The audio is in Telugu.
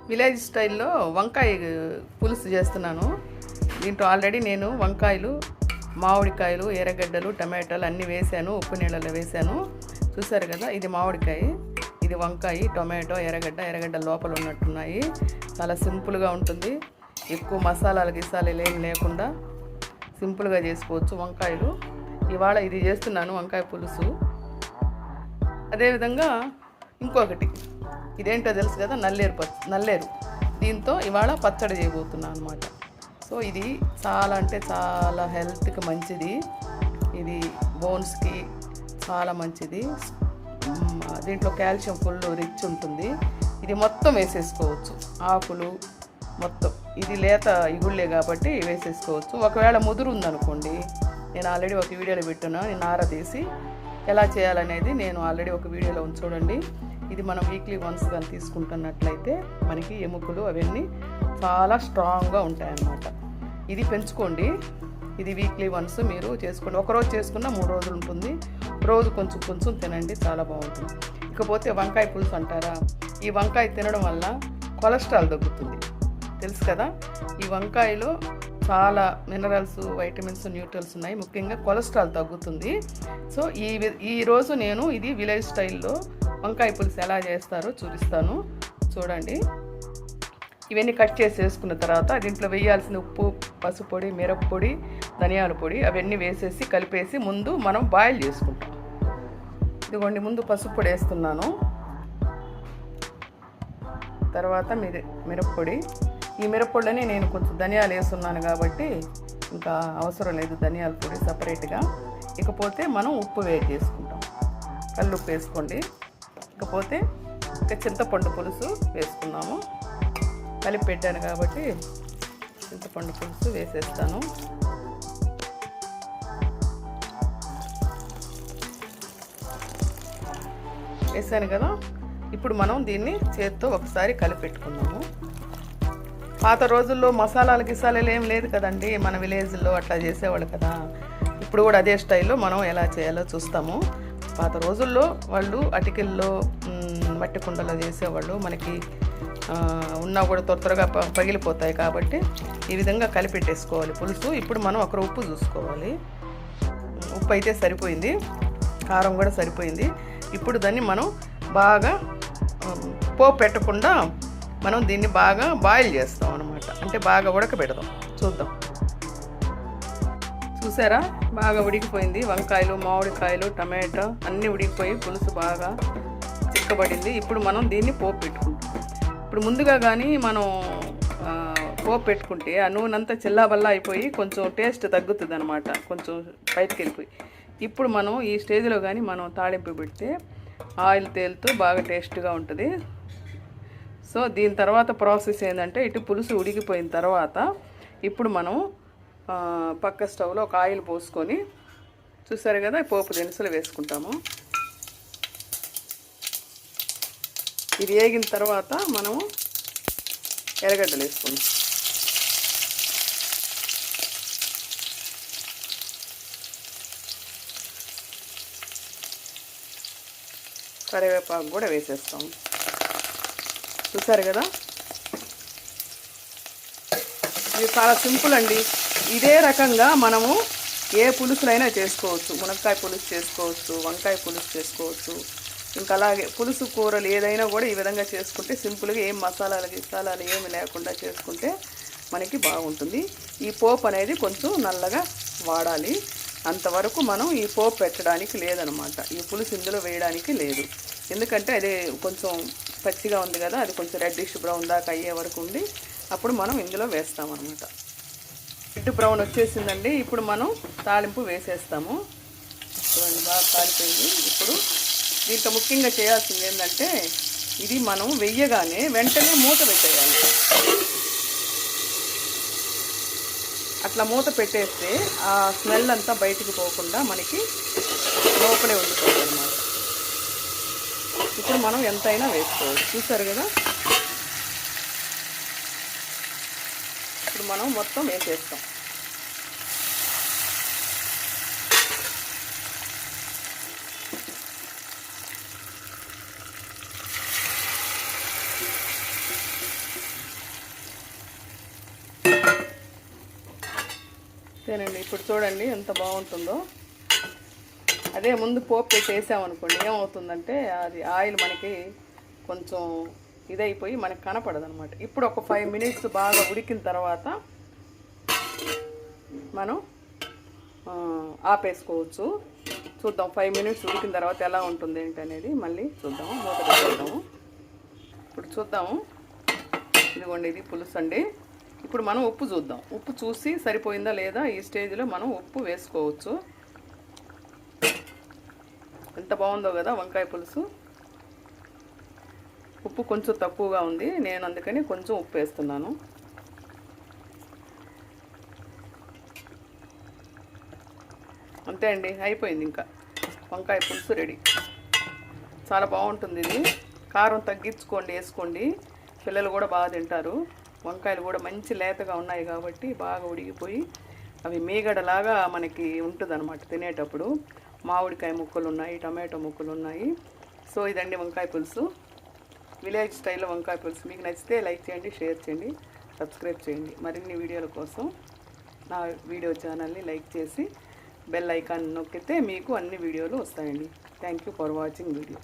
విలేజ్ స్టైల్లో వంకాయ పులుసు చేస్తున్నాను. దీంట్లో ఆల్రెడీ నేను వంకాయలు, మామిడికాయలు, ఎర్రగడ్డలు, టమాటాలు అన్నీ వేసాను, ఉప్పు నీళ్ళలో వేసాను. చూసారు కదా, ఇది మామిడికాయ, ఇది వంకాయ, టొమాటో, ఎర్రగడ్డ లోపల ఉన్నట్టున్నాయి. చాలా సింపుల్గా ఉంటుంది. ఎక్కువ మసాలాలు గిసాలు ఏం లేకుండా సింపుల్గా చేసుకోవచ్చు వంకాయలు. ఇవాళ ఇది చేస్తున్నాను, వంకాయ పులుసు. అదేవిధంగా ఇంకొకటి, ఇదేంటో తెలుసు కదా, నల్లేరు. దీంతో ఇవాళ పచ్చడి చేయబోతున్నాను అనమాట. సో ఇది చాలా అంటే చాలా హెల్త్కి మంచిది. ఇది బోన్స్కి చాలా మంచిది. దీంట్లో కాల్షియం ఫుల్ రిచ్ ఉంటుంది. ఇది మొత్తం వేసేసుకోవచ్చు, ఆకులు మొత్తం. ఇది లేత ఇగుళ్ళే కాబట్టి వేసేసుకోవచ్చు. ఒకవేళ ముదురు ఉందనుకోండి, నేను ఆల్రెడీ ఒక వీడియోలో పెట్టున్నా, నేను నార తీసి ఎలా చేయాలనేది నేను ఆల్రెడీ ఒక వీడియోలో చూడండి. ఇది మనం వీక్లీ వన్స్ కానీ తీసుకుంటున్నట్లయితే మనకి ఎముకలు అవన్నీ చాలా స్ట్రాంగ్గా ఉంటాయన్నమాట. ఇది పెంచుకోండి. ఇది వీక్లీ వన్స్ మీరు చేసుకోండి. ఒకరోజు చేసుకున్న 3 రోజులు ఉంటుంది. రోజు కొంచెం కొంచెం తినండి, చాలా బాగుంటుంది. ఇకపోతే వంకాయ పులుసు అంటారా, ఈ వంకాయ తినడం వల్ల కొలెస్ట్రాల్ తగ్గుతుంది, తెలుసు కదా. ఈ వంకాయలో చాలా మినరల్స్, వైటమిన్స్, న్యూట్రల్స్ ఉన్నాయి. ముఖ్యంగా కొలెస్ట్రాల్ తగ్గుతుంది. సో ఈరోజు నేను ఇది విలేజ్ స్టైల్లో వంకాయ పులుసు ఎలా చేస్తారో చూపిస్తాను, చూడండి. ఇవన్నీ కట్ చేసి వేసుకున్న తర్వాత దీంట్లో వేయాల్సిన ఉప్పు, పసుపు పొడి, మిరప్పొడి, ధనియాల పొడి అవన్నీ వేసేసి కలిపేసి ముందు మనం బాయిల్ చేసుకుంటాం. ఇదిగోండి, ముందు పసుపు పొడి వేస్తున్నాను, తర్వాత మిరప్పొడి. ఈ మిరప్పొడిని నేను కొంచెం ధనియాలు వేస్తున్నాను కాబట్టి ఇంకా అవసరం లేదు ధనియాల పొడి సపరేట్గా. ఇకపోతే మనం ఉప్పు వేడి చేసుకుంటాం, కల్లుప్పు వేసుకోండి. ఇకపోతే ఇంకా చింతపండు పులుసు వేసుకున్నాము, కలిపి పెట్టాను కాబట్టి చింతపండు పులుసు వేసేస్తాను. వేసాను కదా. ఇప్పుడు మనం దీన్ని చేత్తో ఒకసారి కలిపి పెట్టుకున్నాము. పాత రోజుల్లో మసాలాలు గిసాలు ఏం లేదు కదండి, మన విలేజ్లో అట్లా చేసేవాళ్ళు కదా. ఇప్పుడు కూడా అదే స్టైల్లో మనం ఎలా చేయాలో చూస్తాము. పాత రోజుల్లో వాళ్ళు అటికెల్లో, మట్టి కుండలో చేసేవాళ్ళు. మనకి ఉన్నా కూడా త్వరగా పగిలిపోతాయి కాబట్టి ఈ విధంగా కలిపెట్టేసుకోవాలి పులుసు. ఇప్పుడు మనం ఒక ఉప్పు చూసుకోవాలి. ఉప్పు అయితే సరిపోయింది, కారం కూడా సరిపోయింది. ఇప్పుడు దాన్ని మనం బాగా పోపు పెట్టకుండా మనం దీన్ని బాగా బాయిల్ చేస్తాం అన్నమాట. అంటే బాగా ఉడకబెడదాం, చూద్దాం. చూసారా, బాగా ఉడికిపోయింది. వంకాయలు, మామిడికాయలు, టమాటో అన్నీ ఉడికిపోయి పులుసు బాగా చిక్కబడింది. ఇప్పుడు మనం దీన్ని పోపు పెట్టుకుంటాం. ఇప్పుడు ముందుగా కానీ మనం పోపు పెట్టుకుంటే ఆ నూనెంతా చిల్లాబల్లా అయిపోయి కొంచెం టేస్ట్ తగ్గుతుంది అనమాట, కొంచెం బయటకు వెళ్ళిపోయి. ఇప్పుడు మనం ఈ స్టేజ్లో కానీ మనం తాళింపు పెడితే ఆయిల్ తేలుతూ బాగా టేస్ట్గా ఉంటుంది. సో దీని తర్వాత ప్రాసెస్ ఏంటంటే, ఇటు పులుసు ఉడికిపోయిన తర్వాత ఇప్పుడు మనం పక్క స్టవ్లో ఒక ఆయిల్ పోసుకొని, చూసారు కదా, పోపు దినుసులు వేసుకుంటాము. ఇది వేగిన తర్వాత మనము ఎర్రగడ్డలు వేసుకుందాం. కరివేపాకు కూడా వేసేస్తాము. చూసారు కదా, ఇది చాలా సింపుల్ అండి. ఇదే రకంగా మనము ఏ పులుసులైనా చేసుకోవచ్చు. మునక్కాయ పులుసు చేసుకోవచ్చు, వంకాయ పులుసు చేసుకోవచ్చు. ఇంకా అలాగే పులుసు కూరలు ఏదైనా కూడా ఈ విధంగా చేసుకుంటే సింపుల్గా ఏం మసాలాలు గిసాలాలు ఏమి లేకుండా చేసుకుంటే మనకి బాగుంటుంది. ఈ పోపు అనేది కొంచెం నల్లగా వాడాలి. అంతవరకు మనం ఈ పోపు పెట్టడానికి లేదనమాట, ఈ పులుసు ఇందులో వేయడానికి లేదు. ఎందుకంటే అది కొంచెం పచ్చిగా ఉంది కదా, అది కొంచెం రెడ్డిష్ బ్రౌన్ దాకా అయ్యే వరకు ఉండి అప్పుడు మనం ఇందులో వేస్తామన్నమాట. రెడ్ బ్రౌన్ వచ్చేసిందండి. ఇప్పుడు మనం తాలింపు వేసేస్తాము. చూడండి, బాగా కాలిపోయింది. ఇప్పుడు దీంట్లో ముఖ్యంగా చేయాల్సింది ఏంటంటే, ఇది మనం వెయ్యగానే వెంటనే మూత పెట్టేయాలి. అట్లా మూత పెట్టేస్తే ఆ స్మెల్ అంతా బయటికి పోకుండా మనకి లోపలే ఉండిపోతుంది అన్నమాట. ఇప్పుడు మనం ఎంతైనా వేసుకోవచ్చు. చూసారు కదా, ఇప్పుడు మనం మొత్తం వేసేస్తాం. అంతేనండి. ఇప్పుడు చూడండి ఎంత బాగుంటుందో. అదే ముందు పోపు పెట్టి వేసామనుకోండి ఏమవుతుందంటే అది ఆయిల్ మనకి కొంచెం ఇదైపోయి మనకి కనపడదు అనమాట. ఇప్పుడు ఒక 5 మినిట్స్ బాగా ఉడికిన తర్వాత మనం ఆపేసుకోవచ్చు. చూద్దాం 5 మినిట్స్ ఉడికిన తర్వాత ఎలా ఉంటుంది ఏంటి అనేది మళ్ళీ చూద్దాము. మూత పెట్టేద్దాము. ఇప్పుడు చూద్దాము. ఇదిగోండి ఇది పులుసు అండి. ఇప్పుడు మనం ఉప్పు చూద్దాం. ఉప్పు చూసి సరిపోయిందా లేదా ఈ స్టేజ్లో మనం ఉప్పు వేసుకోవచ్చు. ఎంత బాగుందో కదా వంకాయ పులుసు. ఉప్పు కొంచెం తక్కువగా ఉంది, నేను అందుకని కొంచెం ఉప్పు వేస్తున్నాను. అంతే అండి, అయిపోయింది. ఇంకా వంకాయ పులుసు రెడీ. చాలా బాగుంటుంది ఇది. కారం తగ్గించుకోండి, వేసుకోండి. పిల్లలు కూడా బాగా తింటారు. వంకాయలు కూడా మంచి లేతగా ఉన్నాయి కాబట్టి బాగా ఉడికిపోయి అవి మీగడలాగా మనకి ఉంటుంది అనమాట తినేటప్పుడు. మామిడికాయ ముక్కలు ఉన్నాయి, టమాటో ముక్కలు ఉన్నాయి. సో ఇదండి వంకాయ పులుసు, విలేజ్ స్టైల్లో వంకాయ పులుసు. మీకు నచ్చితే లైక్ చేయండి, షేర్ చేయండి, సబ్స్క్రైబ్ చేయండి. మరిన్ని వీడియోల కోసం నా వీడియో ఛానల్ని లైక్ చేసి బెల్ ఐకాన్ నొక్కితే మీకు అన్ని వీడియోలు వస్తాయండి. Thank you for watching video.